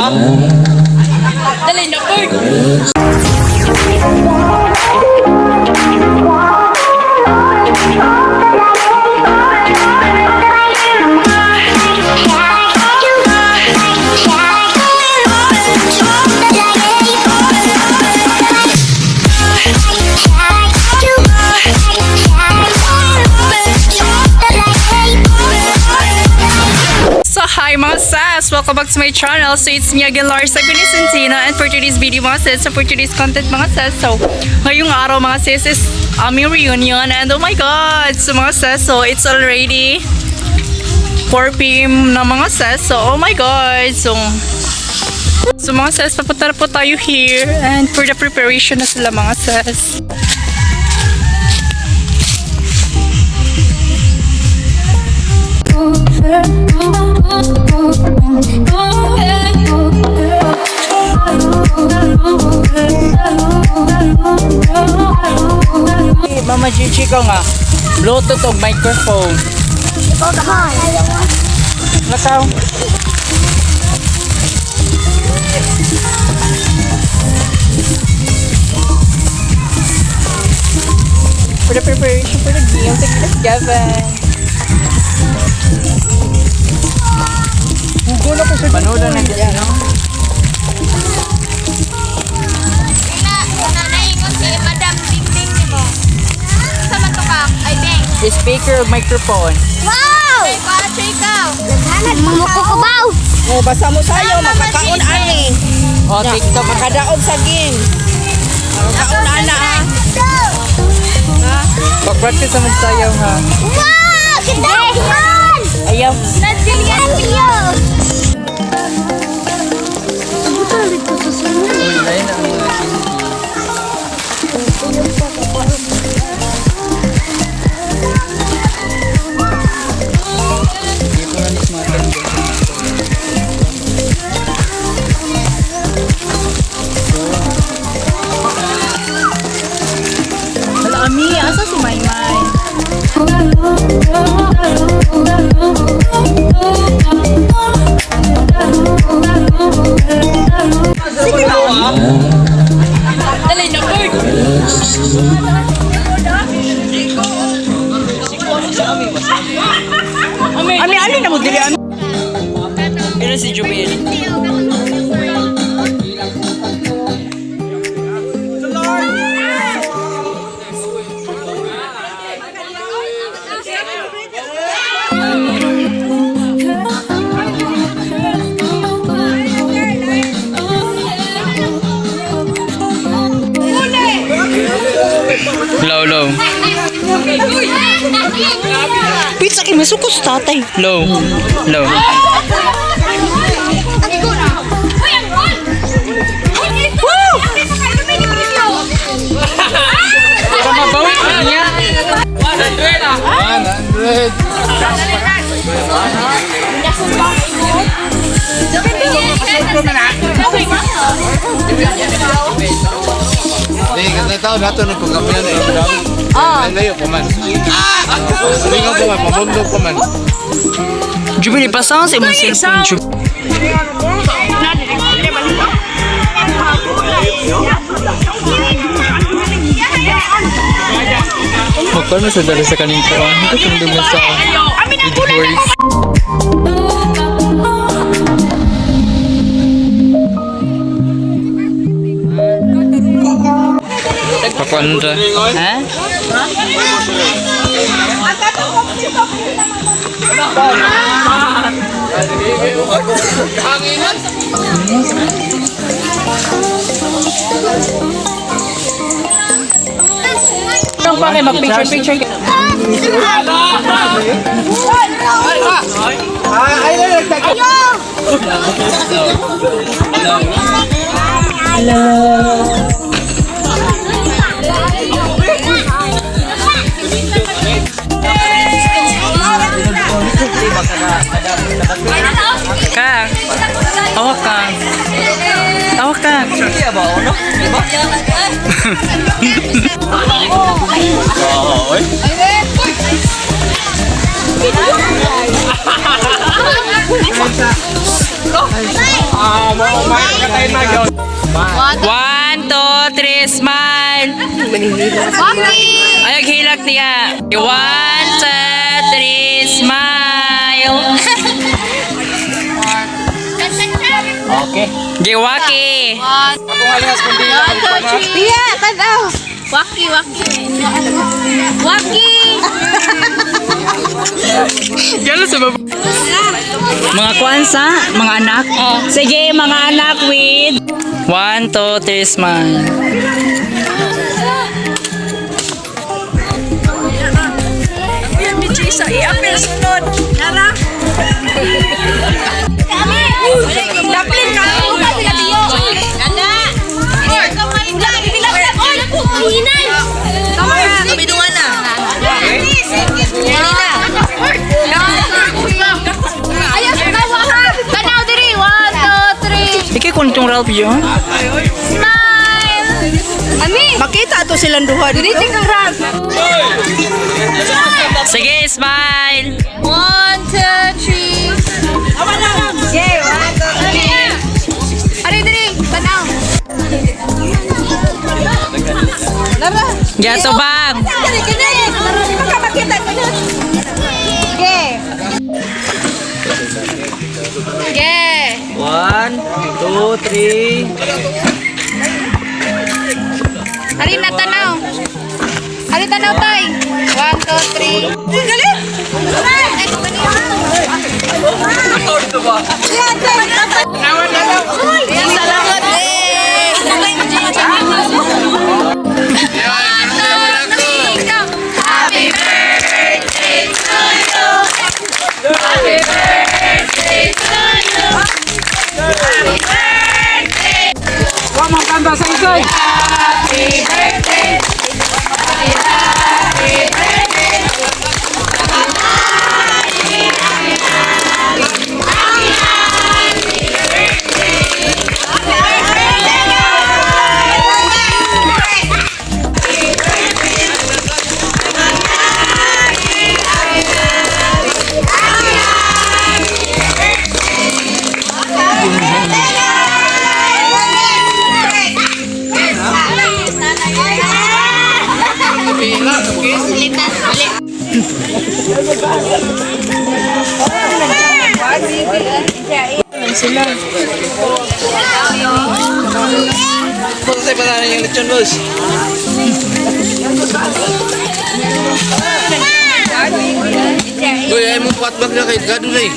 Dali na po. Hi mga sis! Welcome back to my channel. So it's me again, Larsa Binicentina, and for today's video mga sis, so for today's content mga sis, so ngayong araw mga sis is aming reunion, and oh my god! So mga sis, so it's already 4 PM na mga sis, so oh my god! So mga sis, papunta na po tayo here, and for the preparation na sila mga sis. Mama Gigi ko nga Bluetooth o microphone. Nakaw. For the preparation for the game, take Gavin. Hugo na ko sa panood na yan, no? The speaker of microphone. Wow! Para siya ikaw. Mamukukubaw. O, basta mo sayo, makakaon ani. O, TikTok. Makadaog sa gin. Makakaon ana ha. Pag-practice naman tayo ha. Wow! Ganda! Ayaw. Nagdilian niyo! Lain ang mga kinti. Ami, asa si Maymay? Dali na po. Ami, ali na mo dili ami. Pero si Jubel. Low. Pizza kay masukos tatay. Low. Mabawi niya. 100. Hindi, tao nato ng pagkamiyan eh. Ay, layo pa man. Sabi nga pa man, pamundog pa man. Jubili, pasang sa imong cellphone, Jubili. Magpano sa dali sa kaning ko. Ito kandung na sa Edward. Pakuanda. Ha? Ang pake mag-picture. Kak, awak kak. Iya ba, ono? Diba? 1, 2, 3, smile. Ay, hilak niya. 1, 2, 3, smile. Okay. Giwaki. Iya, tanaw. Waki. Gano'n sa baba. Mga kwansa, mga anak. Sige, mga anak with 1, 2, 3, smile. Yan, Michi, sa i-apel sunod. Nara. Daplin ka. Ganda. Hinay. Kabidungan na. Ayos, tanaw diri. 1, 2, 3. Ikay kuntong Ralph yun? Smile. Ami. Makita to silang duha Diri dito. tingkang ras. Sige, smile. 1, 2, 3. Okay, 1, 2, 3. Ari diri, tanaw. Gato bang. Kini. Baka makita ko na. Okay. Okay. 1, 2, 3. Ari na tanaw. Ari tanaw tay. 1, 2, 3. Gali. Yan salamat Happy birthday to you. Happy birthday to you. Happy birthday. Wa man kanta sa isay. Happy birthday. Happy birthday. Basta pa na yung lechon, boss. Kuya, ay mo patbag na kay Gado na eh.